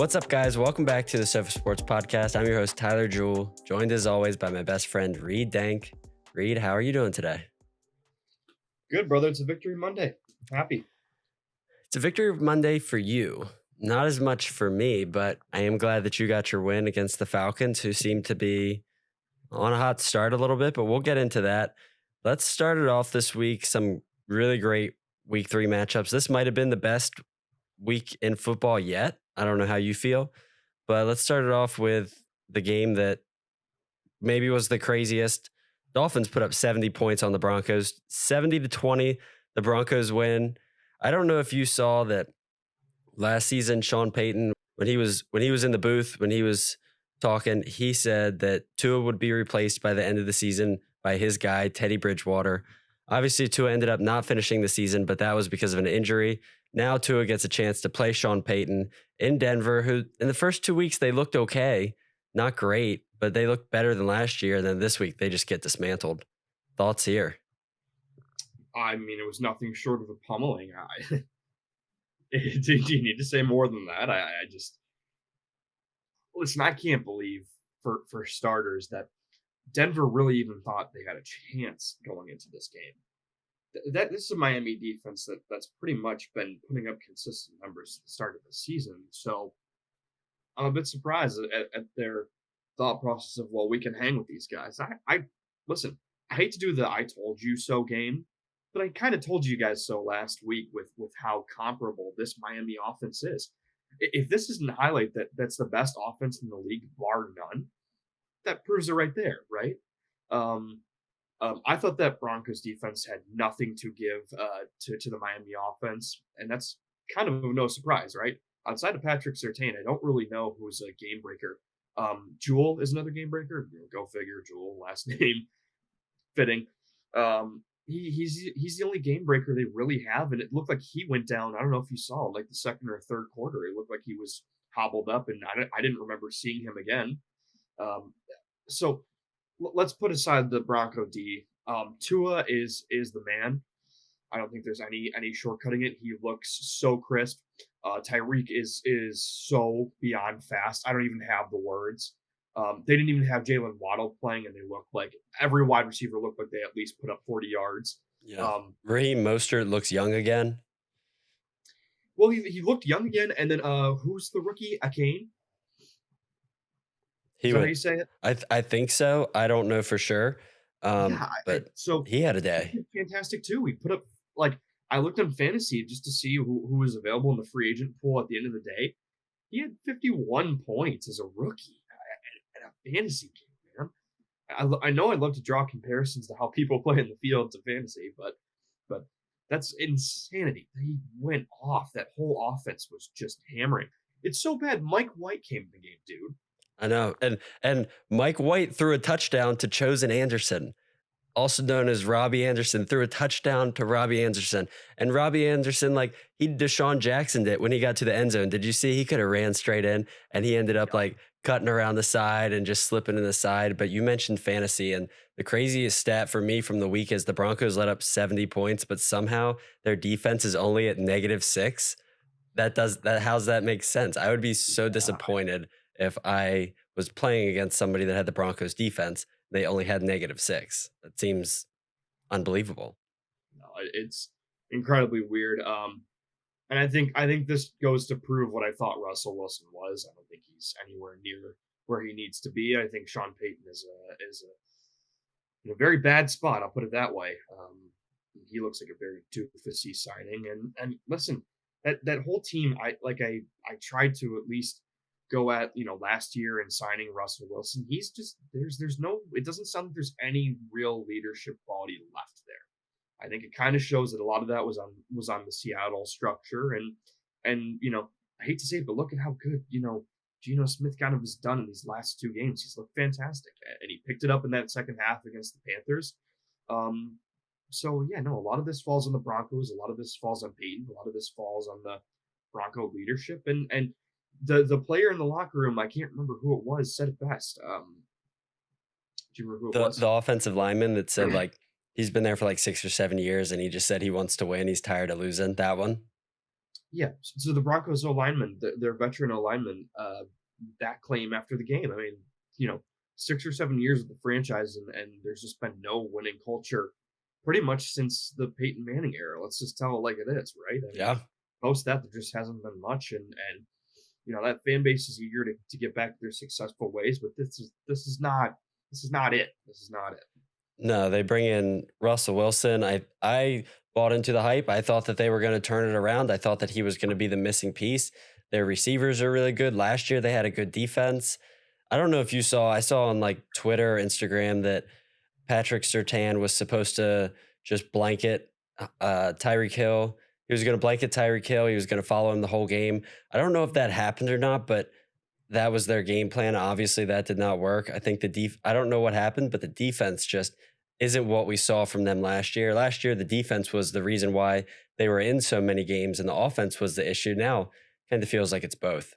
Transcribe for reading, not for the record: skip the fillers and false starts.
What's up, guys? Welcome back to the Sofa Sports Podcast. I'm your host, Tyler Jewell, joined as always by my best friend, Reed Dank. Reed, how are you doing today? Good, brother. It's a victory Monday. I'm happy. It's a victory Monday for you. Not as much for me, but I am glad that you got your win against the Falcons, who seem to be on a hot start a little bit, but we'll get into that. Let's start it off this week. Some really great week 3 matchups. This might have been the best week in football yet. I don't know how you feel, but let's start it off with the game that maybe was the craziest. Dolphins put up 70 points on the Broncos, 70-20. The Broncos win. I don't know if you saw that last season, Sean Payton, when he was in the booth, when he was talking, he said that Tua would be replaced by the end of the season by his guy, Teddy Bridgewater. Obviously, Tua ended up not finishing the season, but that was because of an injury. Now Tua gets a chance to play Sean Payton in Denver, who in the first 2 weeks, they looked okay. Not great, but they looked better than last year. And then this week, they just get dismantled. Thoughts here? I mean, it was nothing short of a pummeling. Do you need to say more than that? I just listen. I can't believe, for starters, that Denver really even thought they had a chance going into this game. This is a Miami defense that's pretty much been putting up consistent numbers at the start of the season. So I'm a bit surprised at their thought process of, well, we can hang with these guys. I listen. I hate to do the "I told you so" game, but I kind of told you guys so last week with how comparable this Miami offense is. If this isn't a highlight that's the best offense in the league, bar none, that proves it right there, right? I thought that Broncos defense had nothing to give to the Miami offense, and that's kind of no surprise, right? Outside of Patrick Surtain, I don't really know who's a game breaker. Jewel is another game breaker. Go figure. Jewel, last name fitting. He's the only game breaker they really have, and it looked like he went down. I don't know if you saw, like, the second or third quarter. It looked like he was hobbled up, and I didn't remember seeing him again. So let's put aside the Bronco D. Tua is the man. I don't think there's any shortcutting it. He looks so crisp. Tyreek is so beyond fast. I don't even have the words. They didn't even have Jalen Waddle playing, and they looked like every wide receiver looked like they at least put up 40 yards. Yeah. Raheem Mostert looks young again. Well, he looked young again, and then who's the rookie? Akane? Is that how you say it? I think so. I don't know for sure. But so he had a day. Fantastic too. We put up, like, I looked on fantasy just to see who was available in the free agent pool at the end of the day. He had 51 points as a rookie at a fantasy game, man. I know I'd love to draw comparisons to how people play in the field to fantasy, but that's insanity. He went off. That whole offense was just hammering. It's so bad. Mike White came in the game, dude. I know. And Mike White threw a touchdown to Chosen Anderson, also known as Robbie Anderson, threw a touchdown to Robbie Anderson. And Robbie Anderson, like, he Deshaun Jacksoned it when he got to the end zone. Did you see? He could have ran straight in, and he ended up like cutting around the side and just slipping in the side. But you mentioned fantasy, and the craziest stat for me from the week is the Broncos let up 70 points, but somehow their defense is only at -6. How's that make sense? I would be so disappointed if I was playing against somebody that had the Broncos defense. They only had -6. That seems unbelievable. No, it's incredibly weird. And I think this goes to prove what I thought Russell Wilson was. I don't think he's anywhere near where he needs to be. I think Sean Payton is in a very bad spot. I'll put it that way. He looks like a very doofusy signing. And listen, that whole team, I tried to at least go at, last year and signing Russell Wilson. He's just, there's no, it doesn't sound like there's any real leadership quality left there. I think it kind of shows that a lot of that was on the Seattle structure, and I hate to say it, but look at how good Geno Smith kind of has done in these last 2 games. He's looked fantastic, and he picked it up in that second half against the Panthers. So yeah, no, a lot of this falls on the Broncos, a lot of this falls on Peyton, a lot of this falls on the Bronco leadership, and the player in the locker room, I can't remember who it was, said it best. Do you remember who it was? The offensive lineman that said, like, he's been there for like 6 or 7 years, and he just said he wants to win. He's tired of losing. That one. Yeah. So the Broncos O lineman, their veteran O lineman, that claim after the game. I mean, you know, 6 or 7 years of the franchise, and there's just been no winning culture pretty much since the Peyton Manning era. Let's just tell it like it is, right? I mean, Yeah. post that there just hasn't been much, and that fan base is eager to get back to their successful ways, but this is not it. This is not it. No, they bring in Russell Wilson. I bought into the hype. I thought that they were going to turn it around. I thought that he was going to be the missing piece. Their receivers are really good. Last year they had a good defense. I don't know if you saw. I saw on like Twitter, Instagram that Patrick Surtain was supposed to just blanket Tyreek Hill. He was going to blanket Tyreek Hill. He was going to follow him the whole game. I don't know if that happened or not, but that was their game plan. Obviously, that did not work. I think I don't know what happened, but the defense just isn't what we saw from them last year. Last year, the defense was the reason why they were in so many games, and the offense was the issue. Now, kind of feels like it's both.